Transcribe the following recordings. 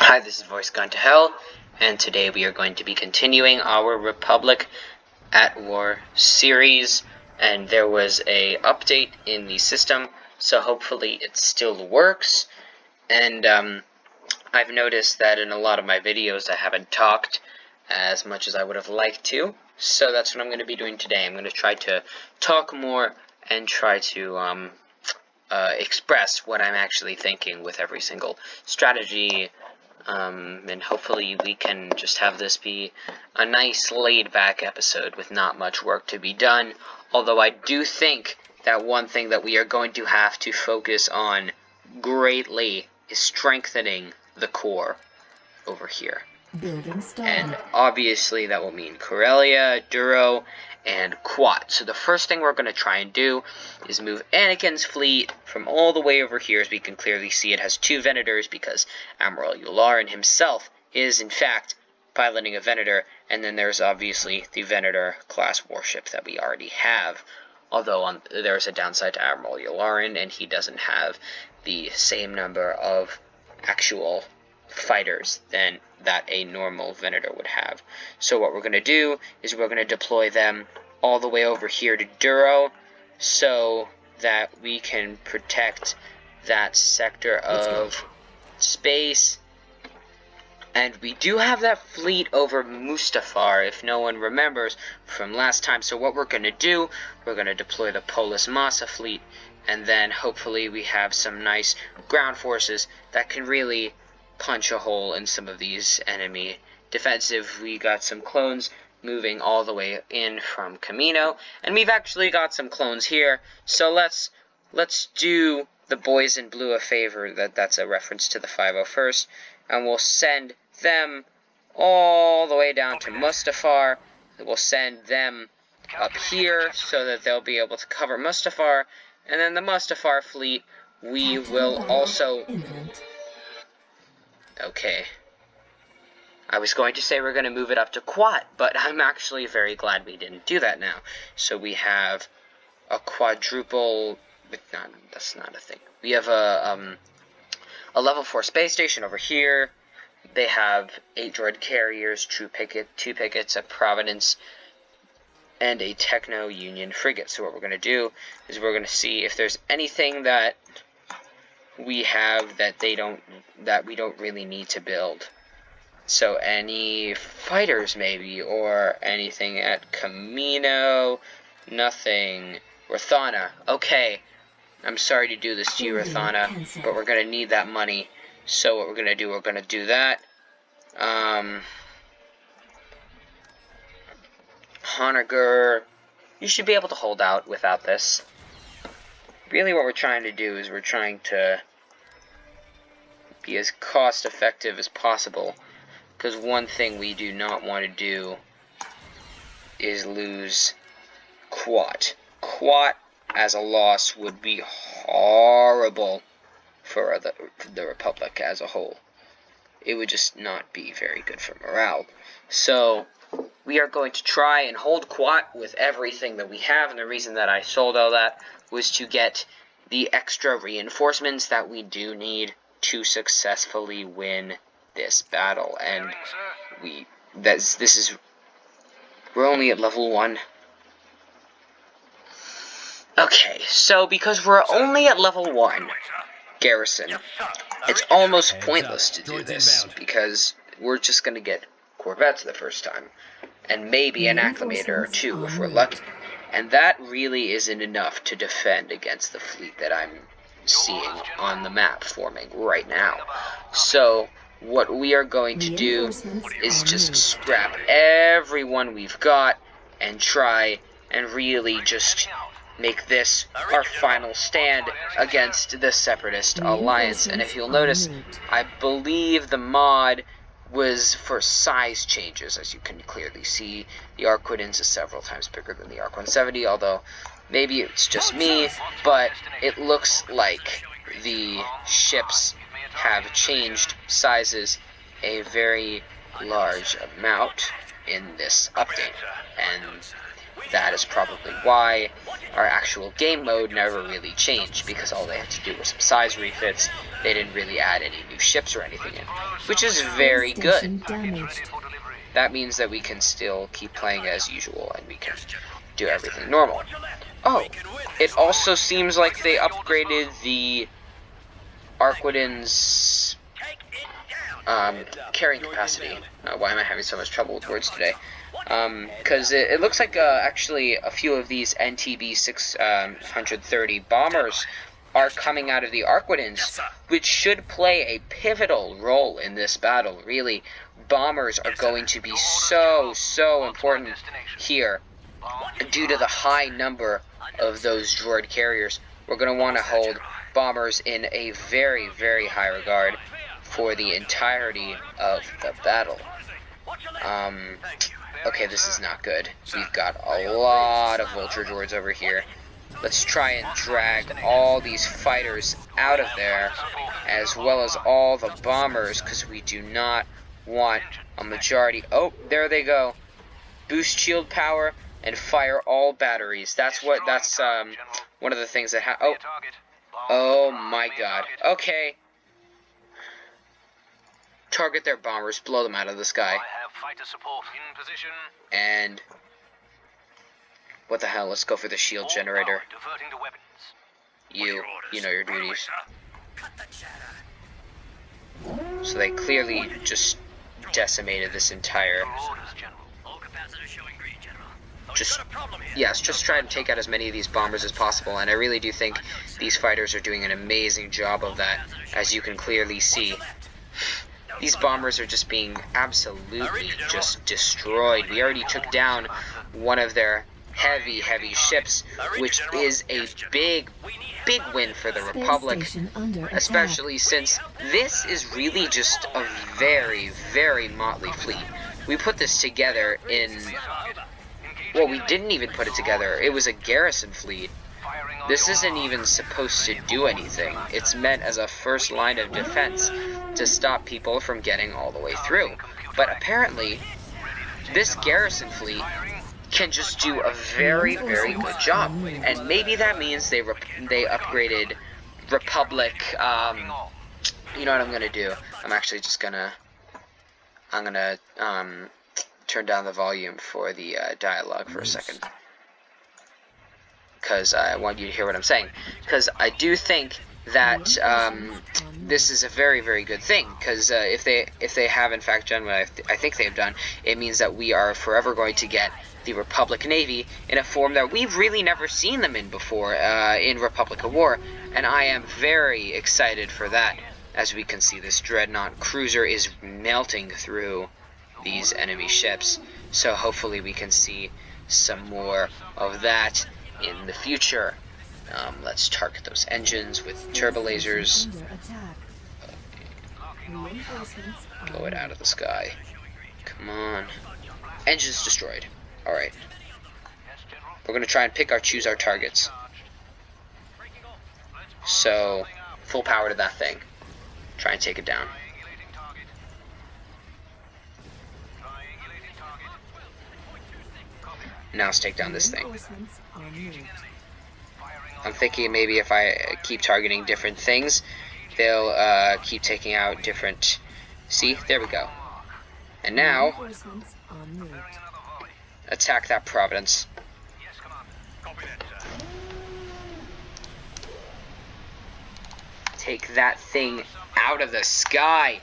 Hi, this is Voice Gone to Hell, and today we are going to be continuing our Republic at War series, and there was a update in the system, so hopefully it still works, and I've noticed that in a lot of my videos I haven't talked as much as I would have liked to, so that's what I'm going to be doing today. I'm going to try to talk more and try to express what I'm actually thinking with every single strategy. And hopefully we can just have this be a nice laid-back episode with not much work to be done, although I do think that one thing that we are going to have to focus on greatly is strengthening the core over here. Building started. And obviously that will mean Corellia, Duro, and Quat. So the first thing we're going to try and do is move Anakin's fleet from all the way over here. As we can clearly see, it has two Venators because Admiral Yularen himself is in fact piloting a Venator, and then there's obviously the Venator class warship that we already have. Although there's a downside to Admiral Yularen, and he doesn't have the same number of actual fighters than that a normal Venator would have. So what we're going to do is we're going to deploy them all the way over here to Duro so that we can protect that sector of space. And we do have that fleet over Mustafar, if no one remembers from last time. So what we're going to do, we're going to deploy the Polis Massa fleet, and then hopefully we have some nice ground forces that can really punch a hole in some of these enemy defensive. We got some clones moving all the way in from Commando, and we've actually got some clones here. So let's do the boys in blue a favor. That's a reference to the 501st, and we'll send them all the way down to Mustafar. We'll send them up here so that they'll be able to cover Mustafar, and then the Mustafar fleet we will also. Okay. I was going to say we're going to move it up to Quat, but I'm actually very glad we didn't do that now. So we have a quadruple. That's not a thing. We have a level 4 space station over here. They have 8 droid carriers, 2 pickets, a Providence, and a Techno Union frigate. So what we're going to do is we're going to see if there's anything that we have that we don't really need to build. So any fighters maybe, or anything at Camino, nothing. Rathana, okay, I'm sorry to do this to you, Rathana, but we're gonna need that money. So what we're gonna do that. Honegger, you should be able to hold out without this. Really what we're trying to do is we're trying to be as cost effective as possible, because one thing we do not want to do is lose Quat. Quat as a loss would be horrible for the Republic as a whole. It would just not be very good for morale. So we are going to try and hold Quat with everything that we have, and the reason that I sold all that was to get the extra reinforcements that we do need to successfully win this battle. And we're only at level 1. Okay, so because we're only at level 1 garrison, it's almost pointless to do this, because we're just going to get Corvettes the first time, and maybe an acclimator or 2 if we're lucky. And that really isn't enough to defend against the fleet that I'm seeing on the map forming right now. So what we are going to do is just scrap everyone we've got and try and really just make this our final stand against the Separatist Alliance. And if you'll notice, I believe the mod was for size changes. As you can clearly see, the Arquidens is several times bigger than the Arc 170, although maybe it's just me, but it looks like the ships have changed sizes a very large amount in this update, and that is probably why our actual game mode never really changed, because all they had to do was some size refits. They didn't really add any new ships or anything in, which is very good. That means that we can still keep playing as usual, and we can do everything normal. Oh, it also seems like they upgraded the Arquidin's carrying capacity. Why am I having so much trouble with words today? Because it looks like actually a few of these NTB 630 bombers are coming out of the Arquidins, which should play a pivotal role in this battle. Really, bombers are going to be so important here due to the high number of those droid carriers. We're going to want to hold bombers in a very high regard for the entirety of the battle. Okay, this is not good. We've got a lot of vulture droids over here. Let's try and drag all these fighters out of there, as well as all the bombers, because we do not want a majority. Oh, there they go. Boost shield power and fire all batteries. That's one of the things that oh my god. Okay. Target their bombers, blow them out of the sky. And what the hell? Let's go for the shield generator. You know your duties. So they clearly just decimated this entire. Just try and take out as many of these bombers as possible, and I really do think these fighters are doing an amazing job of that, as you can clearly see. These bombers are just being absolutely just destroyed. We already took down one of their heavy ships, which is a big win for the Republic, especially since this is really just a very motley fleet. We put this together in... Well, we didn't even put it together. It was a garrison fleet. This isn't even supposed to do anything. It's meant as a first line of defense to stop people from getting all the way through. But apparently, this garrison fleet can just do a very good job. And maybe that means they upgraded Republic. You know what I'm gonna do? I'm actually just gonna turn down the volume for the dialogue for a second, because I want you to hear what I'm saying. Because I do think that this is a very good thing. Because if they have in fact done what I think they have done, it means that we are forever going to get the Republic Navy in a form that we've really never seen them in before in Republic of War, and I am very excited for that. As we can see, this Dreadnought cruiser is melting through these enemy ships, so hopefully we can see some more of that in the future. Let's target those engines with turbo lasers. Blow it out of the sky. Come on. Engines destroyed. Alright. We're going to try and choose our targets. So, full power to that thing. Try and take it down. Now let's take down this thing. I'm thinking maybe if I keep targeting different things, they'll keep taking out different... See? There we go. And now, attack that Providence. Take that thing out of the sky.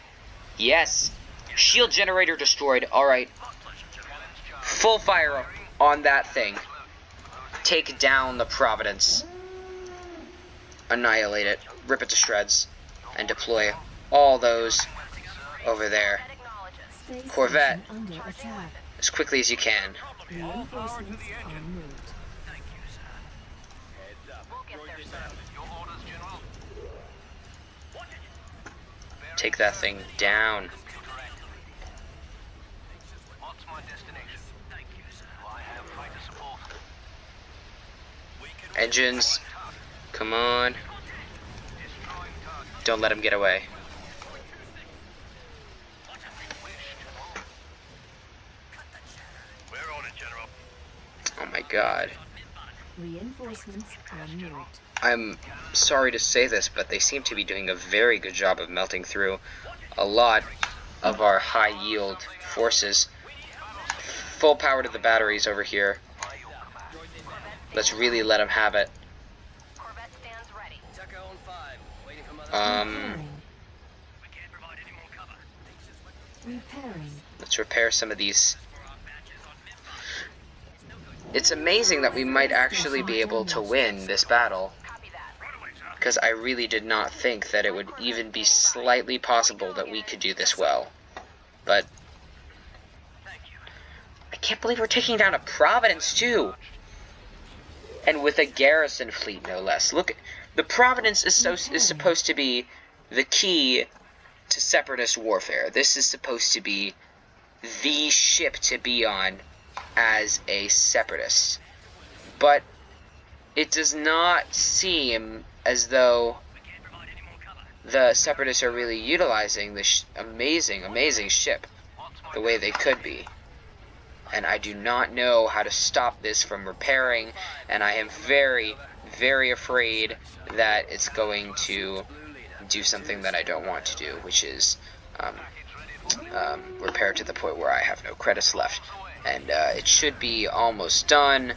Yes. Shield generator destroyed. Alright. Full fire on that thing. Take down the Providence. Annihilate it. Rip it to shreds. And deploy all those over there. Corvette. As quickly as you can. Take that thing down. Engines, come on. Don't let him get away. Oh my god. Reinforcements en route. I'm sorry to say this, but they seem to be doing a very good job of melting through a lot of our high-yield forces. Full power to the batteries over here. Let's really let them have it. Let's repair some of these. It's amazing that we might actually be able to win this battle, because I really did not think that it would even be slightly possible that we could do this well. But I can't believe we're taking down a Providence too, and with a garrison fleet, no less. Look, the Providence is supposed to be the key to separatist warfare. This is supposed to be the ship to be on as a separatist, but it does not seem as though the separatists are really utilizing this amazing ship the way they could be. And I do not know how to stop this from repairing, and I am very, very afraid that it's going to do something that I don't want to do, which is repair to the point where I have no credits left. And it should be almost done,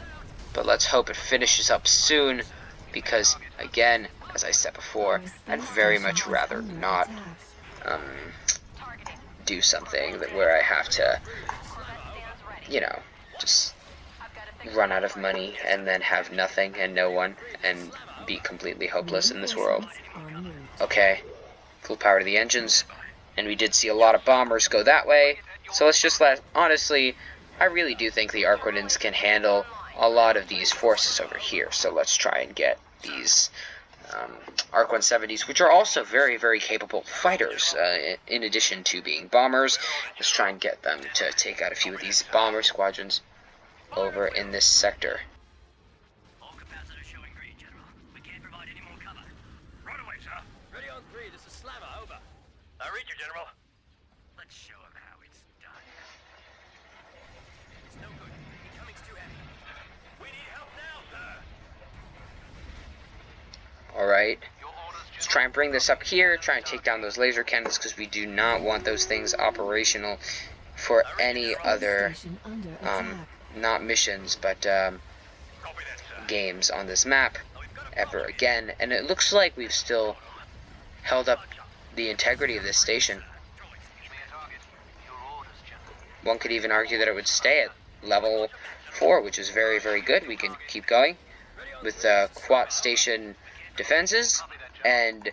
but let's hope it finishes up soon, because, again, as I said before, I'd very much rather not do something where I have to, you know, just run out of money and then have nothing and no one and be completely hopeless in this world. Okay, full power to the engines, and we did see a lot of bombers go that way, so let's just honestly, I really do think the Arquidans can handle a lot of these forces over here, so let's try and get these Arc 170s, which are also very, very capable fighters, in addition to being bombers. Let's try and get them to take out a few of these bomber squadrons over in this sector. All capacitors showing green, General. We can't provide any more cover. Right away, sir. Ready on 3, this is Slammer, over. I read you, General. Let's show him how it's done. It's no good. Incoming's too heavy. We need help now, sir. Alright, let's try and bring this up here, try and take down those laser cannons, because we do not want those things operational for any other, not missions, but games on this map ever again. And it looks like we've still held up the integrity of this station. One could even argue that it would stay at level 4, which is very, very good. We can keep going with Quat Station defenses, and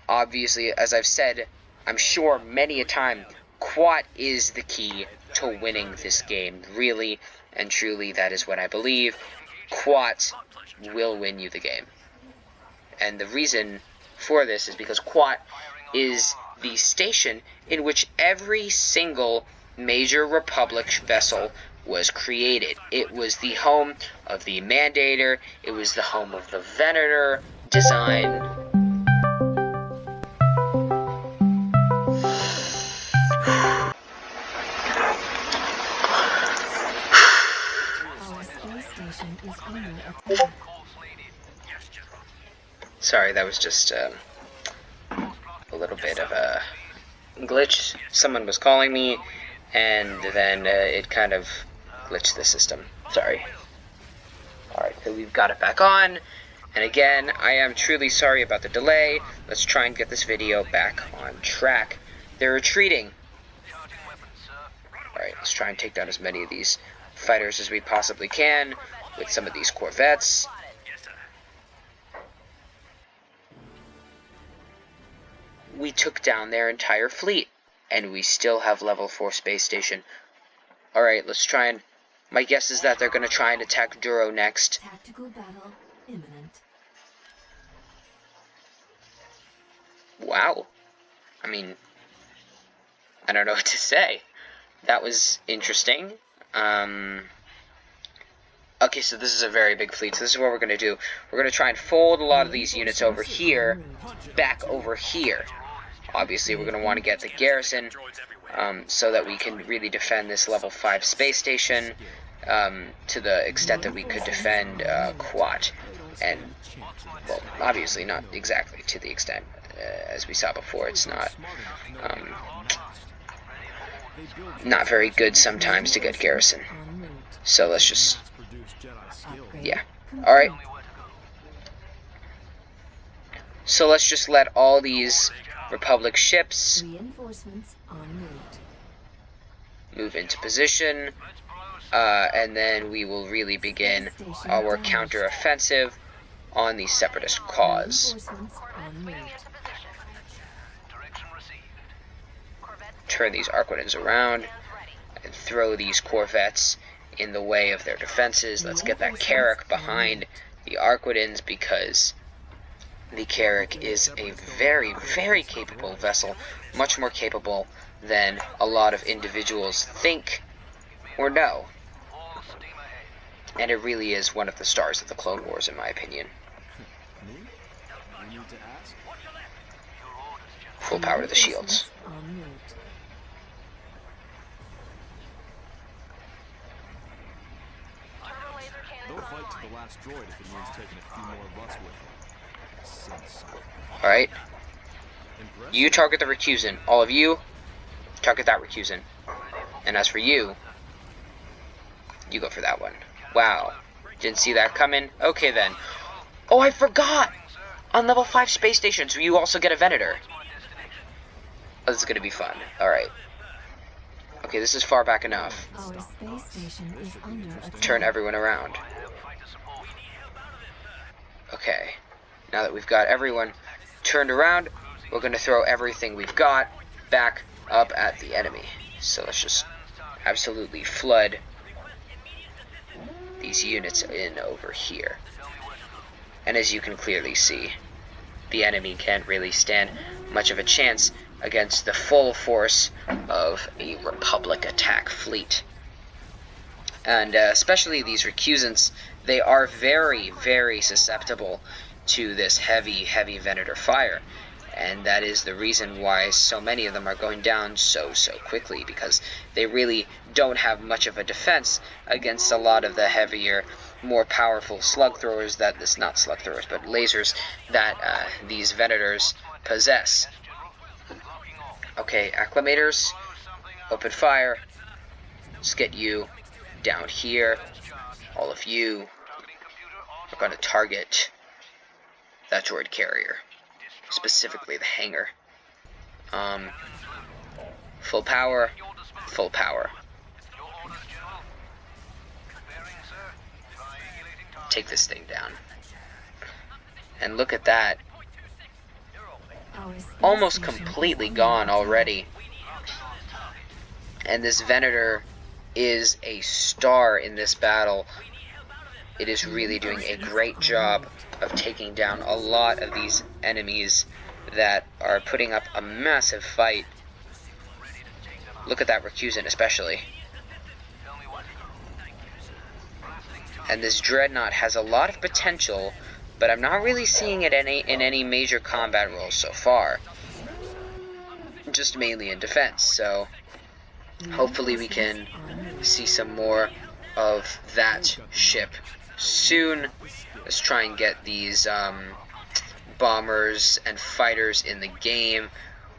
obviously, as I've said, I'm sure many a time, Quat is the key to winning this game. Really and truly, that is what I believe. Quat will win you the game. And the reason for this is because Quat is the station in which every single major Republic vessel was created. It was the home of the Mandator, it was the home of the Venator design. Sorry, that was just a little bit of a glitch. Someone was calling me, and then it kind of glitched the system. Sorry. Alright, so we've got it back on. And again, I am truly sorry about the delay. Let's try and get this video back on track. They're retreating. Alright, let's try and take down as many of these fighters as we possibly can with some of these corvettes. We took down their entire fleet, and we still have level 4 space station. Alright, let's try and... My guess is that they're going to try and attack Duro next. Tactical battle imminent. Wow. I mean, I don't know what to say. That was interesting. Okay, so this is a very big fleet, so this is what we're going to do. We're going to try and fold a lot of these units over here, back over here. Obviously, we're going to want to get the garrison, so that we can really defend this level 5 space station, to the extent that we could defend Quat. And, well, obviously not exactly to the extent, as we saw before. It's not very good sometimes to get garrison. So let's just, yeah. Alright. So let's just let all these Republic ships move into position, and then we will really begin our counter-offensive on the Separatist cause. Turn these Arquitans around and throw these Corvettes in the way of their defenses. Let's get that Carrack behind the Arquitans, because the Carrack is a very, very capable vessel, much more capable than a lot of individuals think or know. And it really is one of the stars of the Clone Wars, in my opinion. Full power to the shields. They'll fight to the last droid if it means taking a few more of us with them. Alright. You target the Recusant. All of you, target that Recusant. And as for you, you go for that one. Wow. Didn't see that coming. Okay then. Oh, I forgot! On level 5 space stations, you also get a Venator. Oh, this is going to be fun. Alright. Okay, this is far back enough. Our space station is under attack. Turn everyone around. Okay. Now that we've got everyone turned around, we're going to throw everything we've got back up at the enemy. So let's just absolutely flood these units in over here. And as you can clearly see, the enemy can't really stand much of a chance against the full force of a Republic attack fleet. And especially these Recusants, they are very, very susceptible to this heavy Venator fire. And that is the reason why so many of them are going down so quickly, because they really don't have much of a defense against a lot of the heavier, more powerful slug throwers that not slug throwers, but lasers that these Venators possess. Okay, acclimators, open fire. Let's get you down here. All of you are going to target that droid carrier, specifically the hangar. Full power, full power. Take this thing down. And look at that. Almost completely gone already. And this Venator is a star in this battle. It is really doing a great job of taking down a lot of these enemies that are putting up a massive fight. Look at that Recusant especially. And this Dreadnought has a lot of potential, but I'm not really seeing it in any major combat roles so far. Just mainly in defense, so hopefully we can see some more of that ship soon. Let's try and get these bombers and fighters in the game.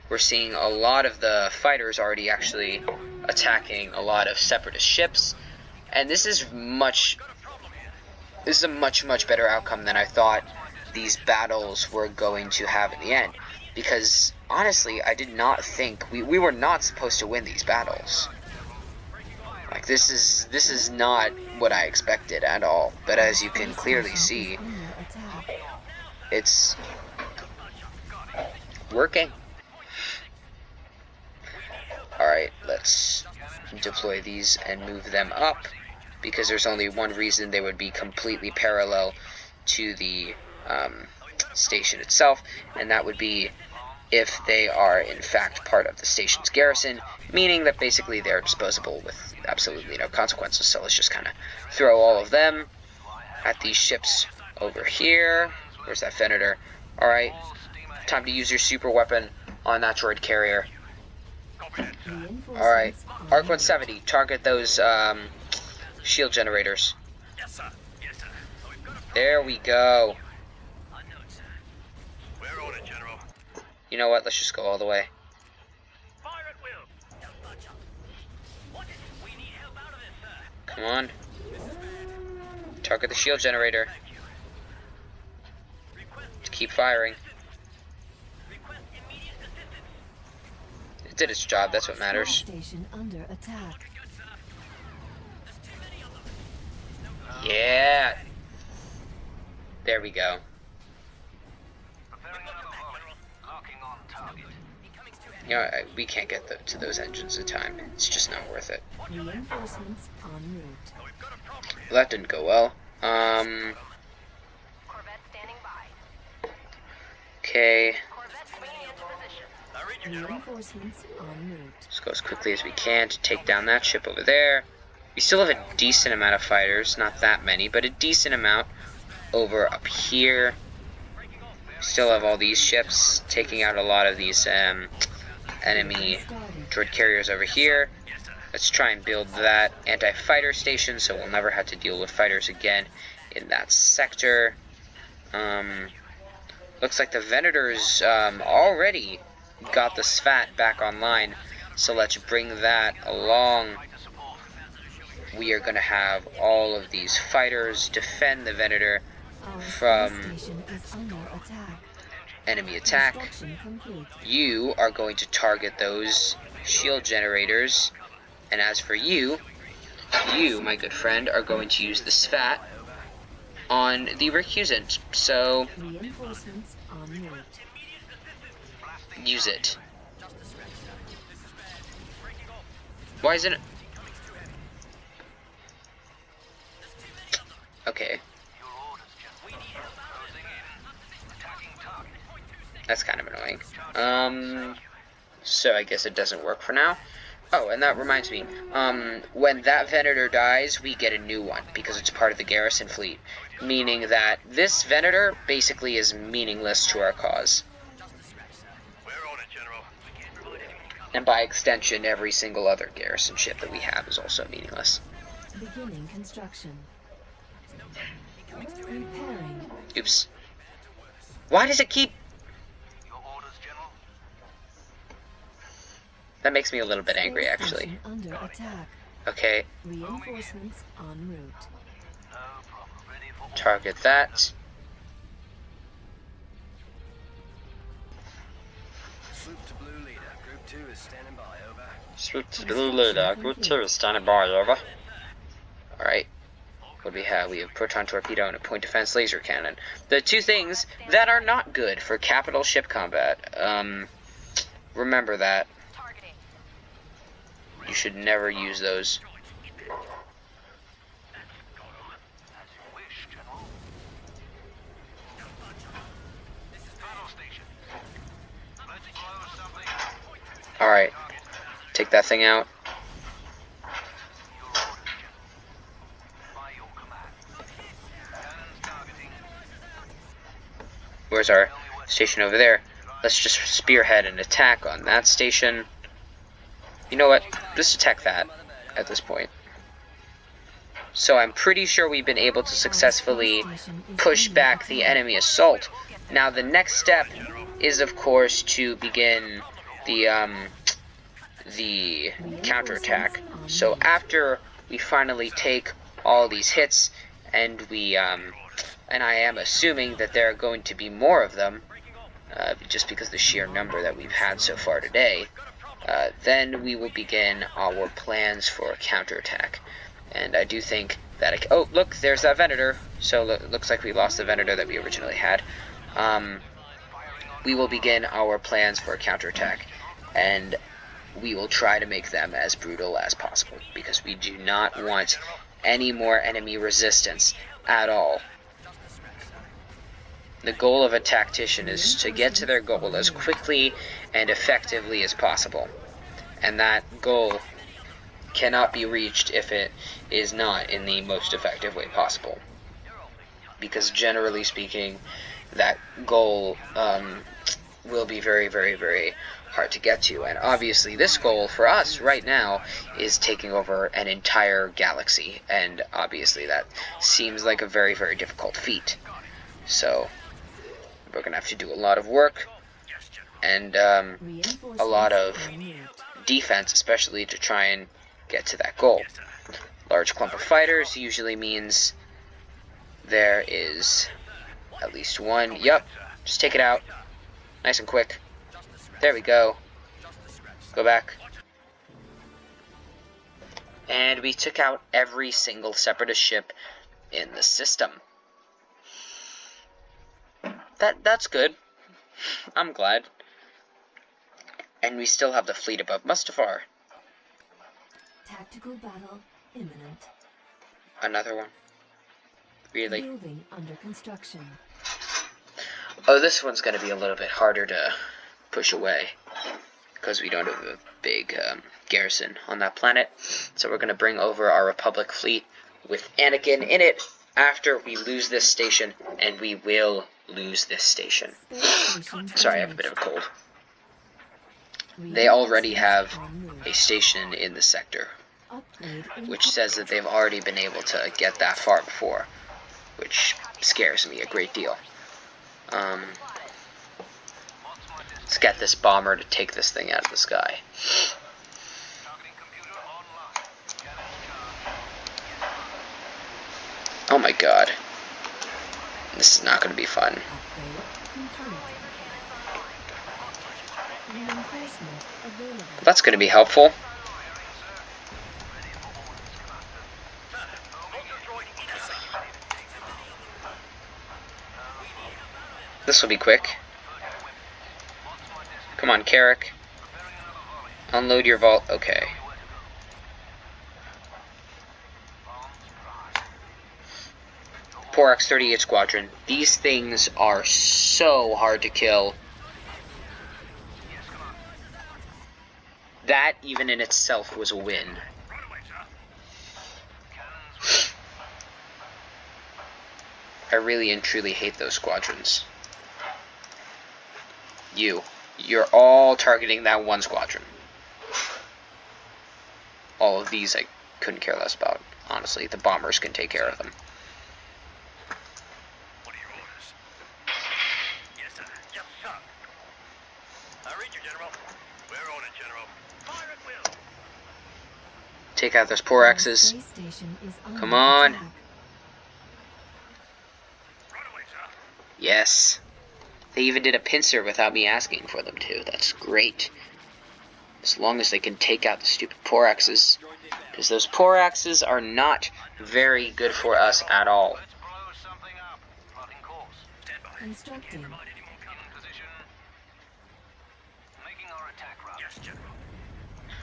We're seeing a lot of the fighters already actually attacking a lot of Separatist ships, and this is a much better outcome than I thought these battles were going to have in the end, because honestly I did not think we were not supposed to win these battles. Like, this is not what I expected at all, but as you can clearly see, it's working. Alright, let's deploy these and move them up, because there's only one reason they would be completely parallel to the station itself, and that would be if they are in fact part of the station's garrison, meaning that basically they're disposable with absolutely no consequences. So let's just kind of throw all of them at these ships over here. Where's that Venator? Alright, time to use your super weapon on that droid carrier. Alright, Arc 170, target those shield generators. Yes, sir. Yes, sir. Oh, we've got a problem. There we go. I know it, sir. We're on it, General. You know what? Let's just go all the way. Fire at will. Now, budge up. What is it? We need help out of this, sir. Come on. Target the shield generator. Thank you. Request To keep firing. Request immediate assistance. It did its job. That's what Space matters. station under attack. Looking good, sir. There's too many of them. No good. Yeah. There we go. Preparing another General. Locking on target. Incoming to You know, we can't get to those engines in time. It's just not worth it. Reinforcements en route. Oh, we've got a problem here. Well, that didn't go well. Corvette standing by. Okay. Corvette swinging into position. I read you, General. Reinforcements en route. Let's go as quickly as we can to take down that ship over there. We still have a decent amount of fighters. Not that many, but a decent amount over up here. We still have all these ships taking out a lot of these enemy droid carriers over here. Let's try and build that anti-fighter station so we'll never have to deal with fighters again in that sector. Looks like the Venators already got the SFAT back online, so let's bring that along. We are going to have all of these fighters defend the Venator Our from space station is under attack. enemy attack. Construction complete. You are going to target those shield generators, and as for you, my good friend, are going to use the SFAT on the recusant. So Reinforcements en route. use it. Why isn't it? Okay. That's kind of annoying. So I guess it doesn't work for now. Oh, and that reminds me. When that Venator dies, we get a new one because it's part of the garrison fleet. Meaning that this Venator basically is meaningless to our cause. We're on it, General. We can't provide any more cover. And by extension, every single other garrison ship that we have is also meaningless. Beginning construction. Repairing. Oops. Why does it keep... Your orders, General. That makes me a little bit angry, Space actually. station under attack. Okay, Reinforcements en route. No problem. Ready for target that. Sloop to blue leader. Group 2 is standing by. Over. Swoop to blue leader. Group 2 is standing by, over. Alright. What do we have? We have proton torpedo and a point defense laser cannon. The two things that are not good for capital ship combat. Remember that. Targeting. You should never use those. As you wish, General. Battle station. Let's blow something. Alright. Take that thing out. Your orders, General. By your command. Cannons targeting. Where's our station over there? Let's just spearhead an attack on that station. You know what? Just attack that at this point. So I'm pretty sure we've been able to successfully push back the enemy assault. Now the next step is, of course, to begin the counterattack. So after we finally take all these hits, and and I am assuming that there are going to be more of them, just because of the sheer number that we've had so far today, then we will begin our plans for a counterattack. And I do think that... oh, look, there's that Venator. So it looks like we lost the Venator that we originally had. We will begin our plans for a counterattack. And we will try to make them as brutal as possible, because we do not want any more enemy resistance at all. The goal of a tactician is to get to their goal as quickly and effectively as possible. And that goal cannot be reached if it is not in the most effective way possible. Because generally speaking, that goal will be very, very, very hard to get to. And obviously this goal for us right now is taking over an entire galaxy, and obviously that seems like a very, very difficult feat. So we're gonna have to do a lot of work and a lot of defense, especially to try and get to that goal. Large clump of fighters usually means there is at least one. Yep, just take it out. Nice and quick. There we go. Go back. And we took out every single Separatist ship in the system. That's good. I'm glad. And we still have the fleet above Mustafar. Tactical battle imminent. Another one. Really? Building under construction. Oh, this one's going to be a little bit harder to push away, because we don't have a big garrison on that planet. So we're going to bring over our Republic fleet with Anakin in it after we lose this station, and we will lose this station. Sorry, I have a bit of a cold. They already have a station in the sector, which says that they've already been able to get that far before, which scares me a great deal. Let's get this bomber to take this thing out of the sky. Oh my god. This is not going to be fun. That's going to be helpful. This will be quick. Come on, Carrick. Unload your vault. Okay. Porax 38 Squadron. These things are so hard to kill. That, even in itself, was a win. I really and truly hate those squadrons. You're all targeting that one squadron. All of these I couldn't care less about. Honestly, the bombers can take care of them. What are your orders? Yes, sir. Yes, sir. I read you, General. We're on it, General. Fire at will. Take out those Poraxes. Come on. Right away, sir. Yes. They even did a pincer without me asking for them to. That's great. As long as they can take out the stupid Poraxes. Because those Poraxes are not very good for us at all. Let's blow something up. Plotting course. Stand by. Constructing. Provide any more cover. Position. Making our attack route. Yes, General.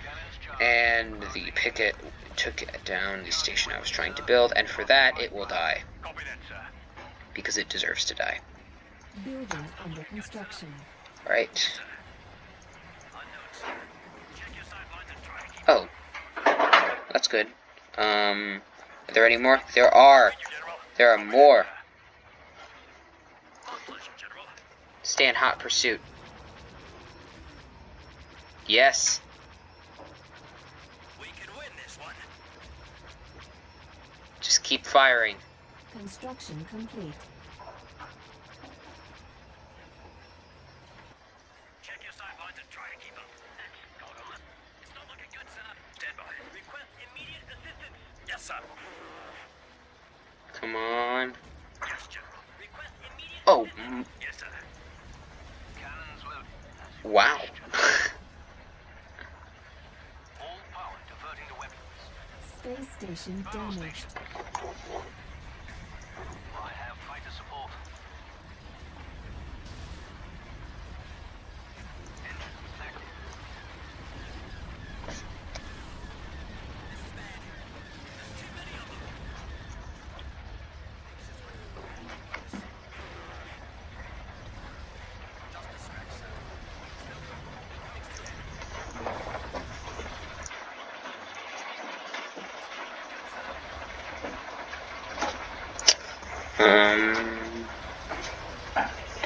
Cannons charged. And the picket took down the station I was trying to build. And for that, it will die. Copy that, sir. Because it deserves to die. Building under construction. Right. Check your sidelines and try to keep Oh. That's good. Are there any more? There are. you, General. There are more. Pleasure, General. Stay in hot pursuit. Yes. We can win this one. Just keep firing. Construction complete. Check your sidelines and try to keep up. Hold on. It's not looking good, sir. Stand by. Request immediate assistance. Yes, sir. Come on. Yes, General. Request immediate Oh, assistance. Yes, sir. Cannons loaded. wow. All power diverting to weapons. Space station damaged. I have fighter support. Engines active.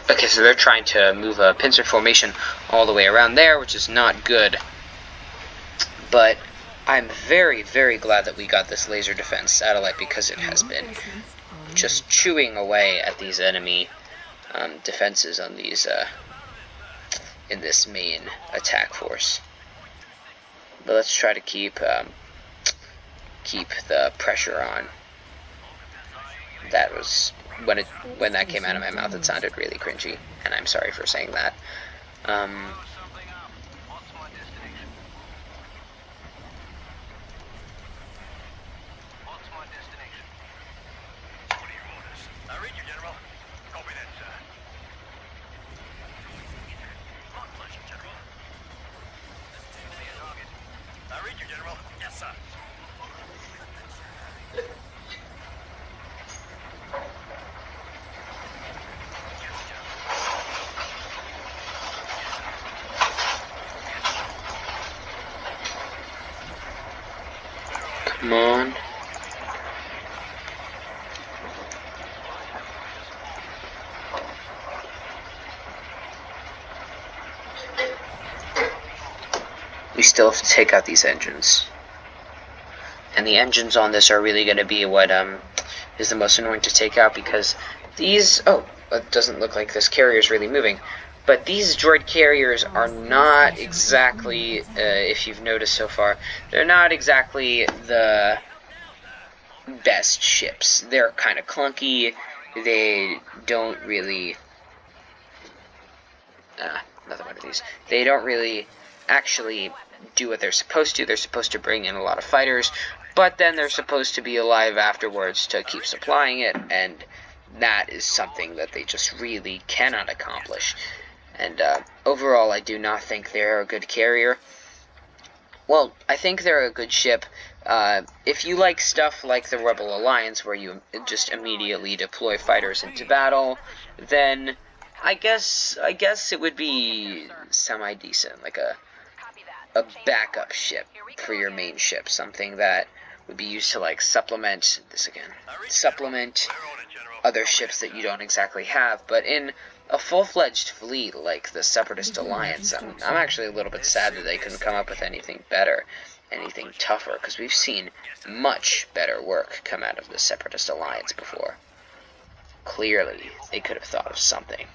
Okay, so they're trying to move a pincer formation all the way around there, which is not good. But I'm very, very glad that we got this laser defense satellite, because it has been Reinforcements on just route. chewing away at these enemy defenses on these in this main attack force. But let's try to keep the pressure on. That was when that came out of my mouth, it sounded really cringy, and I'm sorry for saying that. Something up. What's my destination? What's my destination? What are your orders? I read you, General. Copy that, sir. My pleasure, General. Give me a target. I read you, General. Yes, sir. Come on. We still have to take out these engines. And the engines on this are really going to be what is the most annoying to take out, because these... Oh, it doesn't look like this carrier is really moving. But these droid carriers are not exactly, if you've noticed so far, they're not exactly the best ships. They're kind of clunky. They don't really... another one of these. They don't really actually do what they're supposed to. They're supposed to bring in a lot of fighters, but then they're supposed to be alive afterwards to keep supplying it, and that is something that they just really cannot accomplish. And overall, I do not think they're a good carrier. Well, I think they're a good ship. If you like stuff like the Rebel Alliance, where you just immediately deploy fighters into battle, then I guess it would be semi-decent, like a Copy that. backup ship for your main ship, something that would be used to like supplement other ships that you don't exactly have. But in a full-fledged fleet like the Separatist Alliance, I'm actually a little bit sad that they couldn't come up with anything better, anything tougher, because we've seen much better work come out of the Separatist Alliance before. Clearly, they could have thought of something.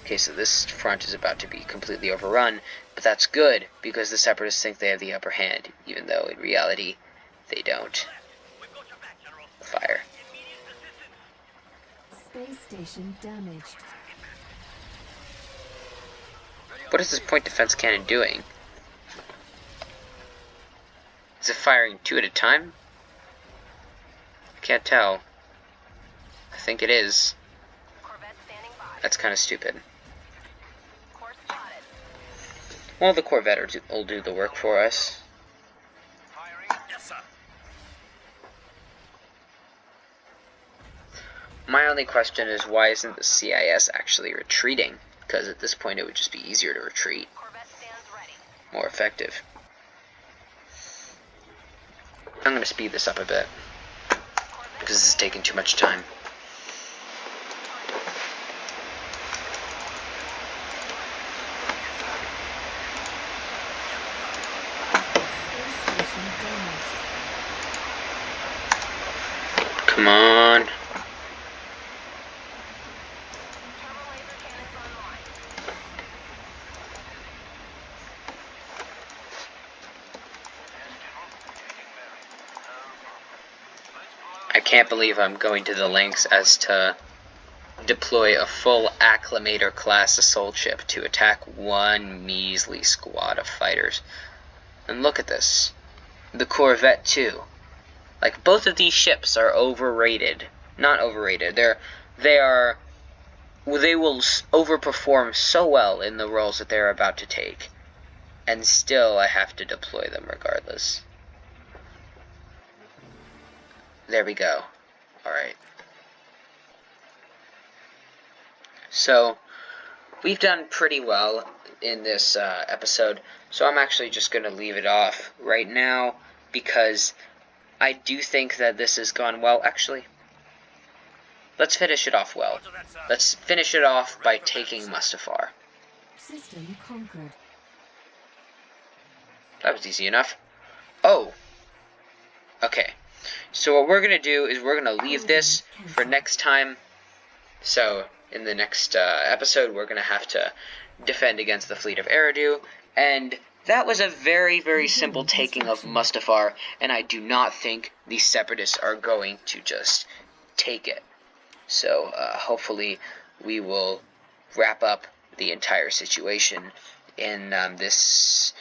Okay, so this front is about to be completely overrun, but that's good, because the Separatists think they have the upper hand, even though in reality, they don't. Fire. Space station damaged. What is this point defense cannon doing? Is it firing two at a time? I can't tell. I think it is. Corvette standing by. That's kind of stupid. Course spotted. Well, the Corvette will do the work for us. Firing. Yes, sir. My only question is, why isn't the CIS actually retreating? Because at this point it would just be easier to retreat. Corvette stands ready. More effective. I'm going to speed this up a bit, because this is taking too much time. Space station damaged. Come on. Turbo laser cannons online. I can't believe I'm going to the lengths as to deploy a full Acclamator class assault ship to attack one measly squad of fighters. And look at this. The Corvette too. Like, both of these ships are overrated. Not overrated. They will overperform so well in the roles that they're about to take. And still I have to deploy them regardless. There we go. Alright. So, we've done pretty well in this episode, so I'm actually just going to leave it off right now, because I do think that this has gone well. Actually, let's finish it off well. Roger that, sir. Let's finish it off by taking Mustafar. System conquered. That was easy enough. Oh. Okay. So what we're going to do is we're going to leave this for next time. So in the next episode, we're going to have to defend against the fleet of Eridu. And that was a very, very simple taking of Mustafar. And I do not think the Separatists are going to just take it. So hopefully we will wrap up the entire situation in this...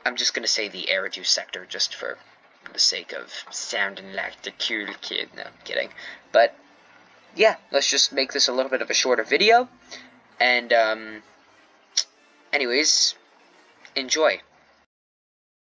I'm just going to say the Eridu sector just for the sake of sounding like the cool kid. No, I'm kidding. But, yeah, let's just make this a little bit of a shorter video. And, anyways, enjoy.